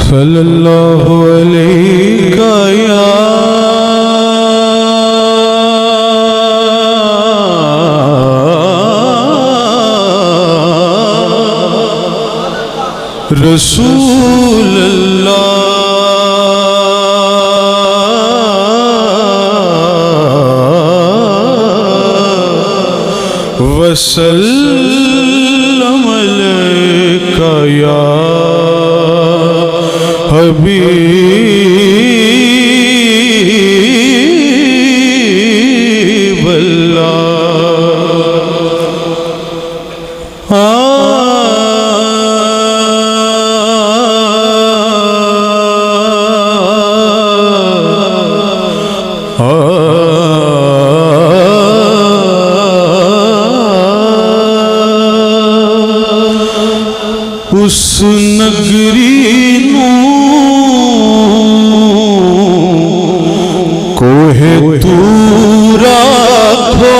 صلی اللہ علیہ یا رسول اللہ وسلم علیک یا حبیب اللہ اس نگری نو کوہ تورا کھو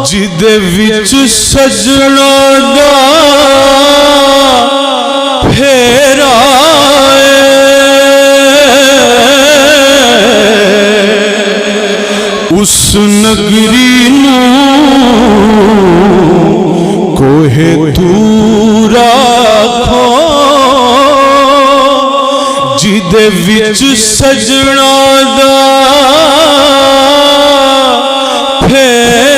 جدے وچ سجنا دا پھیرا اس نگری نو کوہ تورا کھو جدے وچ سجنا دا پھیرا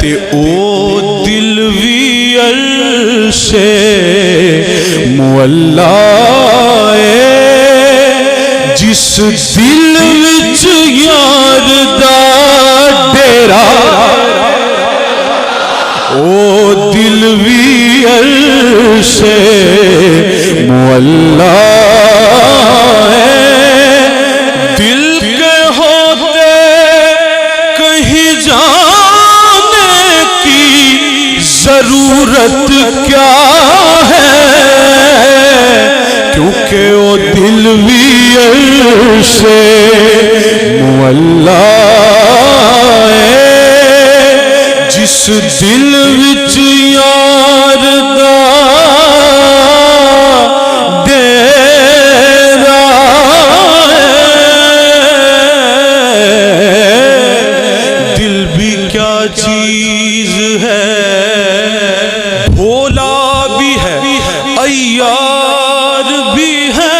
تے او دل وی عرش مولا جس دل وچ یار دا ڈیرا او دل وی عرش مولا ہے دل کے ہوتے کہیں جانے کی ضرورت کیا ہے کیونکہ او دل وی عرش مولا ہے جس دل وچ یار دا ڈیرا دل بھی کیا چیز ہے بھولا بھی ہے عیار بھی ہے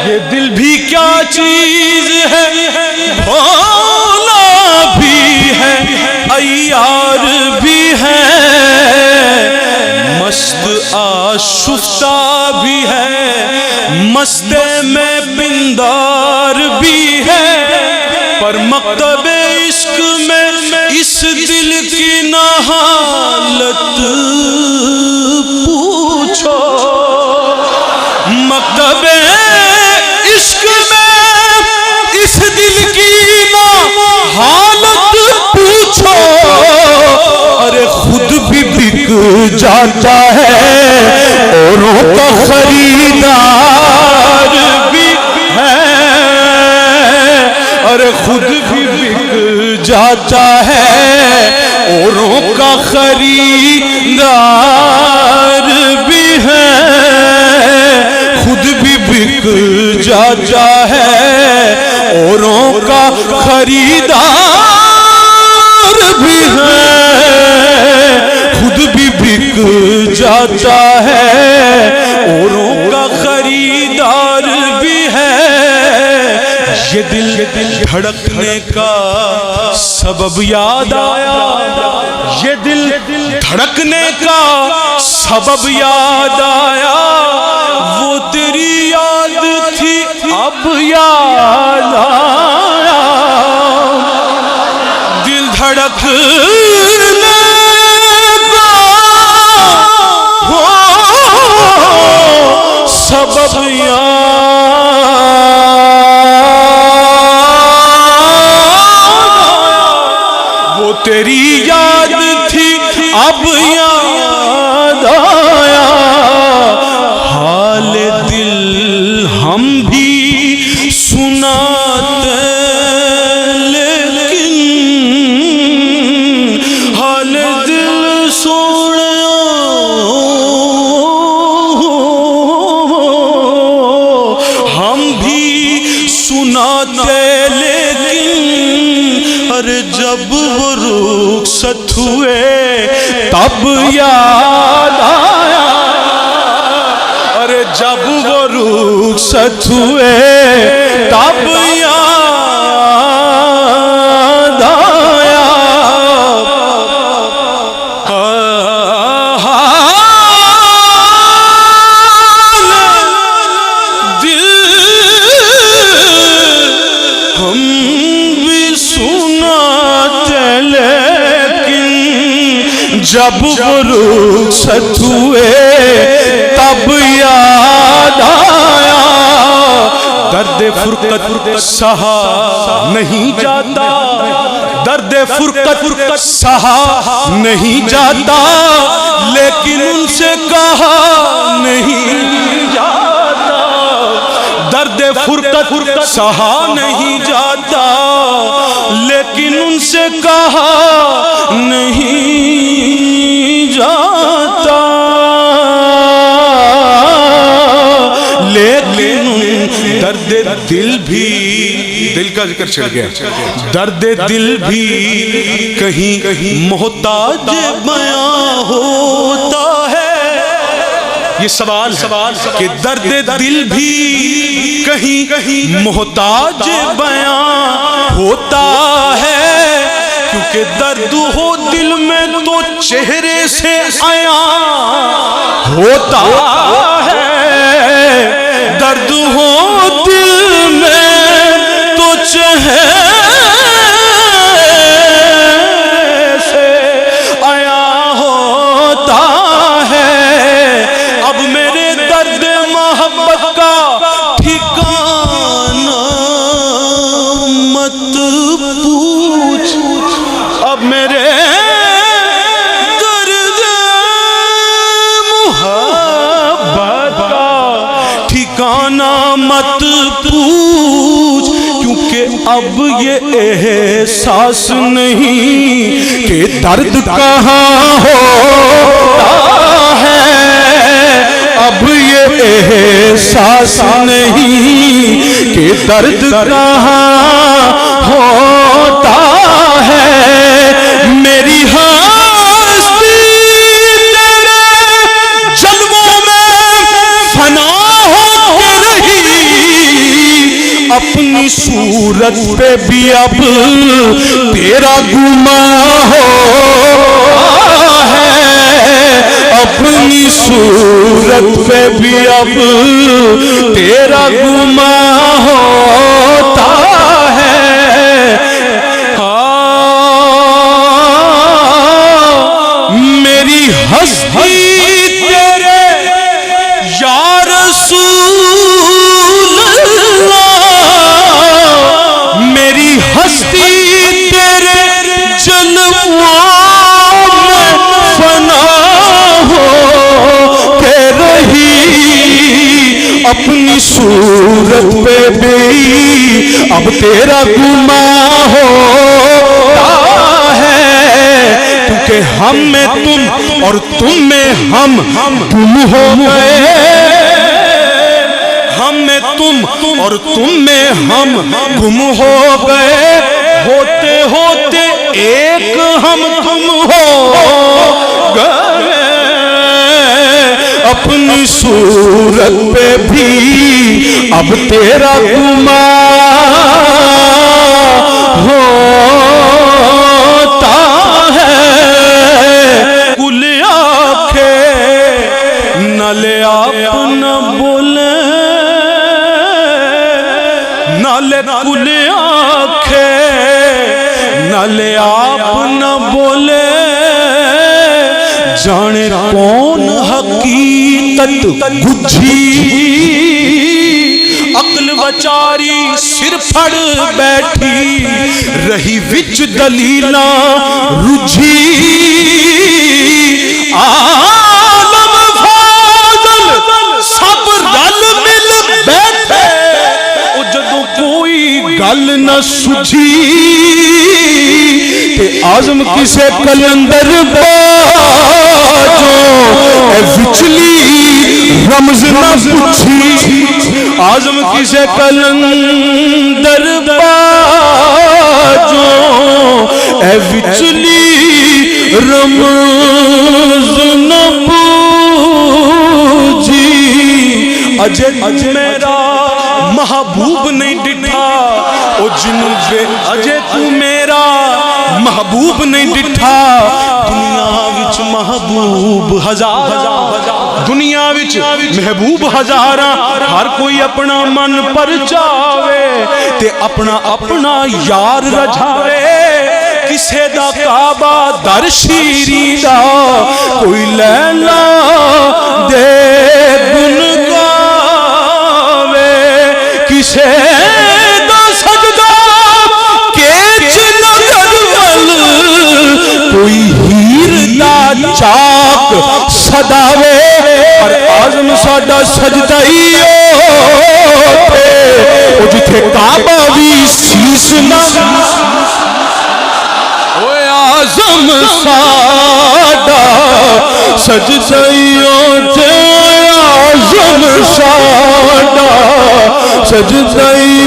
یہ دل بھی کیا چیز ہے بھولا بھی ہے عیار بھی ہے مست آشفتہ بھی ہے مست میں پندار بھی ہے پر مکتب عشق میں اس دل کی نہ حالت پوچھو مکتب عشق میں اس دل کی نہ حالت پوچھو ارے خود بھی بک جاتا ہے اوروں کا خریدار بھی ہے ارے خود بھی بک جاتا ہے اوروں کا خریدار بھی ہے خود بھی بک جاتا ہے اوروں کا خریدار بھی ہے خود بھی بک جاتا ہے اوروں کا خریدار بھی ہے یہ دل دھڑکنے کا سبب یاد آیا یہ دل دھڑکنے کا سبب یاد آیا وہ تیری یاد تھی اب یاد آیا دل دھڑکنے کا وہ سبب تیری یاد تھی اب یاد آیا حال دل ہم بھی سناتے سناتے لیکن ارے جب وہ رخصت ہوئے تب یاد آیا، ارے جب وہ رخصت ہوئے تب یاد آیا۔ جب وہ رخصت ہوئے تب یاد آیا، درد فرقت سہا نہیں جاتا، درد فرقت سہا نہیں جاتا، لیکن ان سے کہا نہیں جاتا، درد فرقت سہا نہیں جاتا، لیکن ان سے کہا نہیں جاتا، لیکن درد دل بھی، دل کا ذکر چڑھ گیا، درد دل بھی کہیں محتاج بیاں ہوتا ہے۔ یہ سوال کہ درد دل بھی کہیں محتاج بیاں ہوتا ہے، کیونکہ درد ہو دل میں تو چہرے سے عیاں ہوتا ہے، درد ہو دل میں تو چہرے سے عیاں ہوتا ہے۔ اب میرے درد محبت کا ٹھکانہ مت پوچھ، اب میرے درد محبت کا ٹھکانہ مت پوچھ، کیونکہ اب یہ احساس نہیں کہ درد کہاں ہوتا ہے، اب یہ احساس نہیں کہ درد کہاں ہوتا ہے۔ میری ہستی تیرے جلووں میں فنا ہو رہی، اپنی صورت پہ بھی اب تیرا گماں ہوتا ہے، اپنی صورت پہ بھی اب تیرا گماں ہوتا ہے۔ میری ہستی تیرے یا رسول اللہ، میری ہستی تیرے جلووں میں فنا ہو کے رہی، اپنی صورت پہ بھی اب تیرا گماں ہوتا ہے، کیونکہ ہم میں تم اور تم میں ہم گم ہو گئے، ہم میں تم اور تم میں ہم گم ہو گئے، ہوتے ہوتے ایک ہم تم ہو گئے، اپنی صورت پہ بھی اب تیرا گماں ہوتا ہے۔ کل آنکھیں نہ لے آپ نہ بولے، نہ لے کل آنکھیں نہ لے آپ نہ بولے، جانے کون حقیقت گجھی، عقل وچاری سر پھڑ بیٹھی، رہی وچ دلیلاں رجھی، عالم فاضل سب رل مل بیٹھے، او جدوں کوئی گل نہ سجھی، تے آزم کسے کلندر جو اے وچلی رمز نہ پوچھی آزم کسے کلندر باجو اے وچلی رمز نہ پوچھی اجے میرا محبوب نہیں ڈٹھا او جنوبے اجے تو میرا محبوب نہیں ڈٹھا دنیا وچ محبوب ہزار دنیا وچ محبوب ہزاراں ہر کوئی اپنا من پر چاہے تے اپنا اپنا یار رجھاوے کسے دا کعبہ در شیری دا کوئی لیلا دے گن گاوے کسے دا سجدہ کیچ نگر کوئی ہیر دا چاک صداوے اور آزم ساڈا سجدہ ہی او جتھے کعبہ بھی سیس نہ آزم ساڈا سجدہ ہی آزم ساڈا سجدہ ہی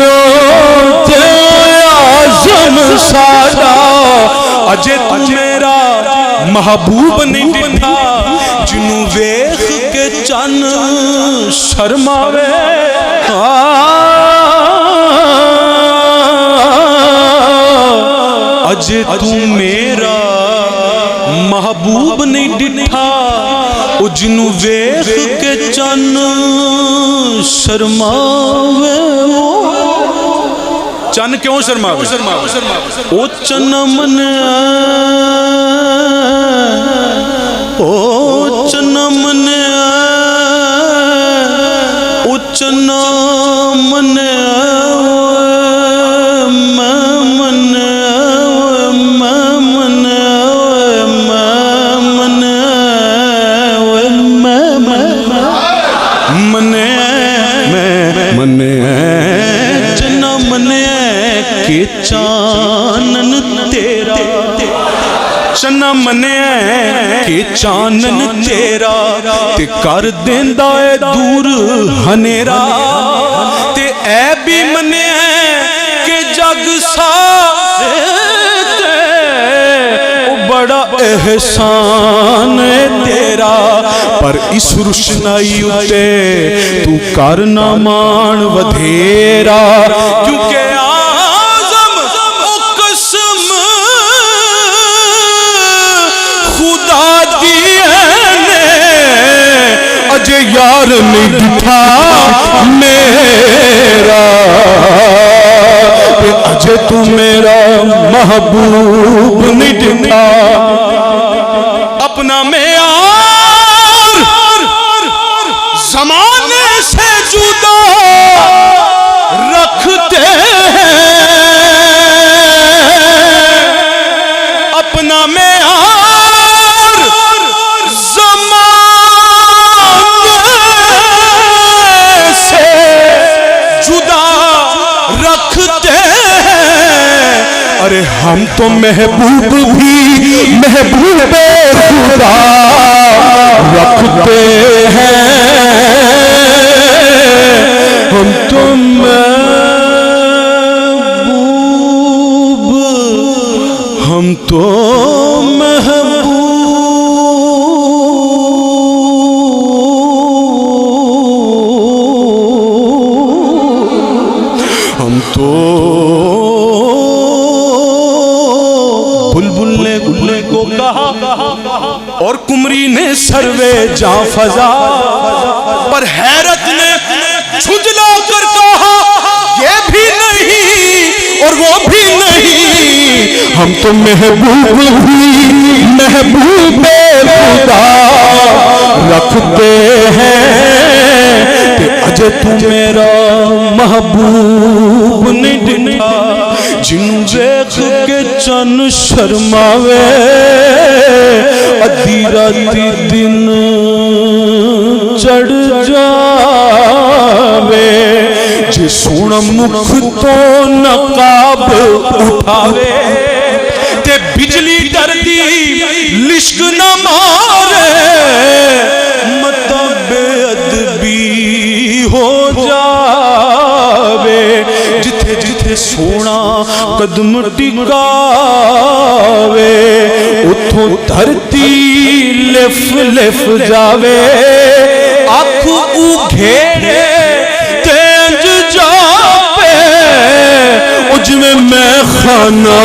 آزم ساڈا اجے تو میرا محبوب نہیں ڈٹھا جنوں ویکھ کے چن شرماوے اجے تو میرا محبوب نہیں ڈٹھا او جنوں ویکھ کے چن شرماوے چن کیوں شرماوے او چن من او چن من او چن من چانن تیرا چنا منیا کہ چانن تیرا تے کر دیندا اے دور ہنیرا تے اے بھی منیا کہ جگ سارے تے بڑا احسان ہے تیرا پر اس روشنائی اتے تو کرنا مان ودھیرا کیونکہ اجے یار نہیں ڈٹھا میرا اجے تو میرا محبوب نہیں ڈٹھا اپنا معیار زمانے سے جدا رکھتے ہیں اپنا معیار ارے ہم تو محبوب بھی محبوب خدا رکھتے ہیں ہم تو محبوب ہم تو محبوب ہم تو بلبل کو کہا اور کمری نے سروے جاں فضا پر حیرت نے جھنجلا کر کہا یہ بھی نہیں اور وہ بھی نہیں ہم تو محبوب ہی محبوب خدا رکھتے ہیں کہ اجے تو میرا محبوب نہیں ڈٹھا جن ویکھ کے چن شرماوے ادھی راتی دن چڑھ جاوے جے سونا مکھ تو نقاب اٹھاوے تے بجلی ڈردی لشک نہ مارے سونا قدم ٹکاوے اتھوں دھرتی لف لف جاوے آنکھ اگھیڑے تینج جاوے اج میں خانہ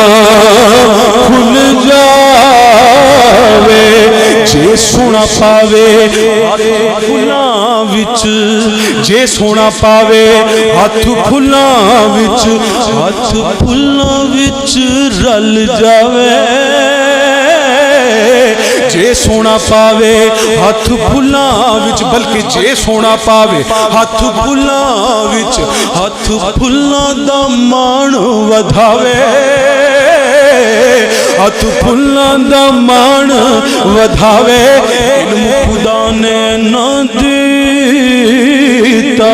کھل جاوے جے سونا پاوے ہاتھ پھلاں وچ جے سونا پاوے ہاتھ پھلاں وچ رل جاوے جے سونا پاوے ہاتھ پھلاں وچ بلکہ جے سونا پاوے ہاتھ پھلاں وچ ہاتھ پھلاں دا مان ودھاوے ہاتھ پھلاں دا مان ودھاوے علم خدا نے نہ دیتا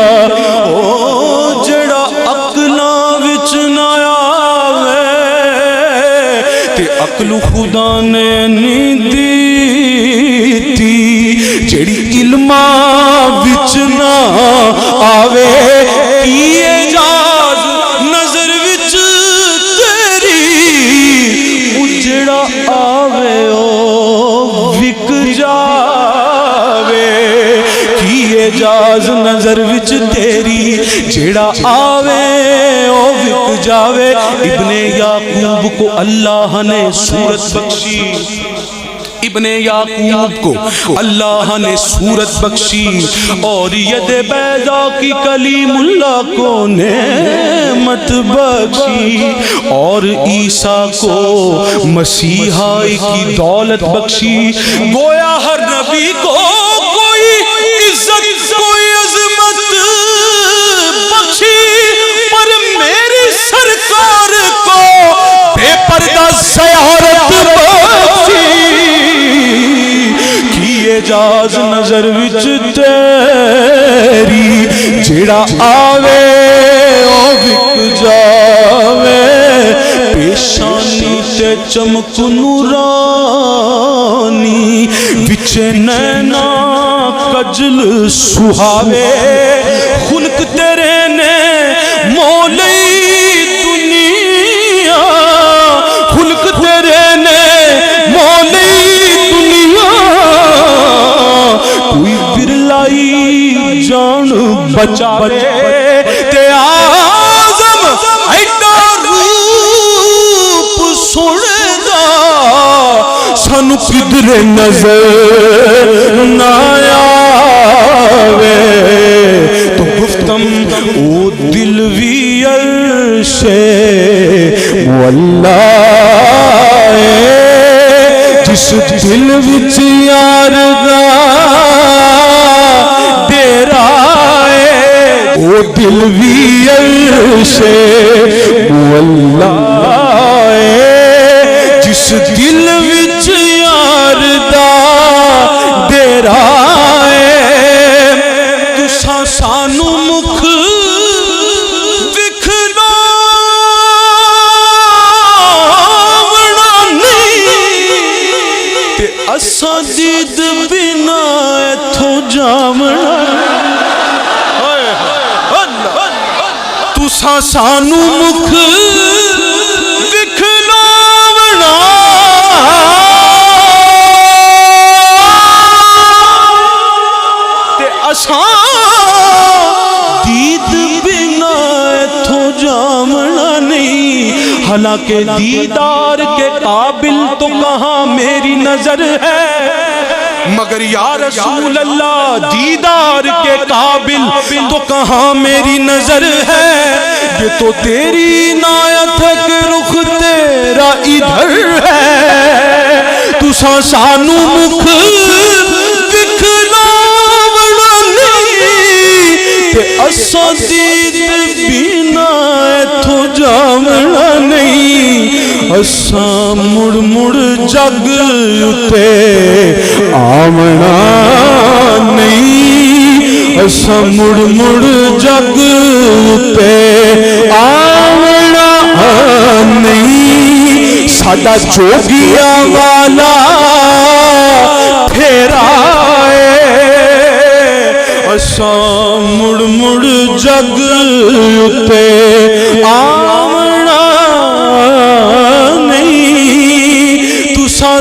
او جڑا عقلاں وچ نہ آوے تے عقل خدا نے نہیں دیتی جڑی علماں وچ نہ آوے کی اجاز نظر وچ تیری اجڑا آوے او وک جاوے کی اجاز نظر وچ تیری جڑا آوے او وک جاوے ابن یعقوب کو اللہ نے صورت بخشی ابن یعقوب کو اللہ نے صورت بخشی اور ید بیضا کی کلیم اللہ کو نعمت بخشی اور عیسیٰ کو مسیحائی کی دولت بخشی گویا ہر نبی کو کوئی عزت کوئی عظمت بخشی پر میری سرکار کو بے پردہ زیارت بخشی اجاز نظر وچ تیری جڑا آوے او وک جاوے پیشانی تے چمک نورانی وچ نینا کجل سہاوے خلق تیرے نے مولی دنیا خلق تیرے نے مولی کوئی برلائی جان بچاوے تے آزم ایڈا روپ سندا سانو کدھر نظر نہ آوے تو گفتم او دل وی عرش مولا جس دل وچ یار دا ڈیرا ہے او دل وی عرش مولا ہے جس دل وچ یار دا ڈیرا ہے تساں سانو مکھ اساں دید بنا ایتھوں جامنا تساں سانو مکھ وکھلاونا تے اساں دید بنا ایتھوں جامنا نہیں حالانکہ دیدار کے قابل تو کہاں میری نظر ہے مگر یا رسول اللہ دیدار کے قابل تو کہاں میری نظر ہے یہ تو تیری عنایت ہے کہ رخ تیرا ادھر ہے تو سانو مکھ وکھلاونا نہیں تے اساں دید بینا ایتھوں جامنا نہیں اساں مڑ مڑ جگ اتے آمنا نہیں اساں مڑ مڑ جگ اتے آمنا نہیں ساڈا جوگیا والا پھیرا ہے اساں مڑ مڑ جگ اتے آمنا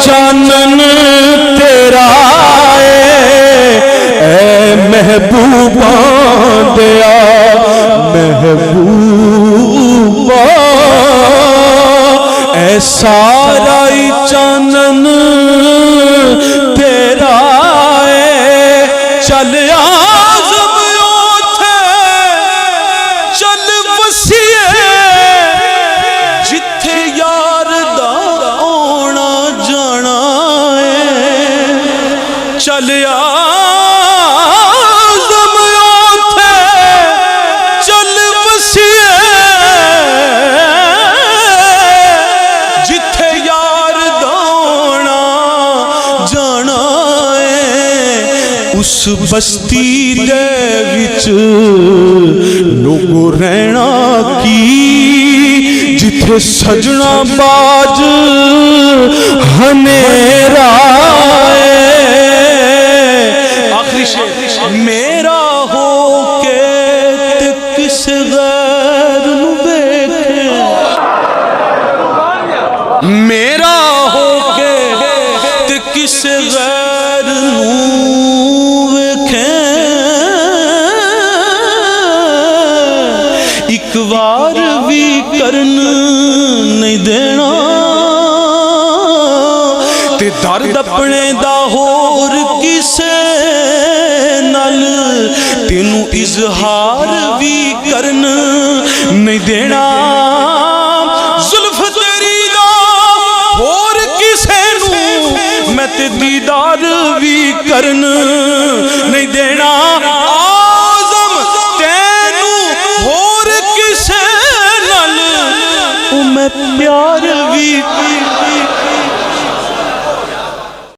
چانن تیرا اے محبوبہ دیا محبوبہ اے سارا ہی چانن تیرا چل آزم اوتھے چل وسیع جتھے یار دا آنا جانا چل آزم اوتھے چل وسیع جتھے یار دا آنا جانا اس بستی دے وچ لوگو رہنا کی جتھے سجنا باج ہنیرا آخری شعر میرا ہو کے تے کس غیر نو ویکھے میرا ہو کے تے کس غیر نو ایک وار بھی کرن نہیں دینا تے درد اپنے دا ہور کسے نال تینوں اظہار بھی کرن نہیں دینا زلف تیری دا ہور کسے نوں میں تے دیدار بھی کرن نہیں دینا میں پیار بھی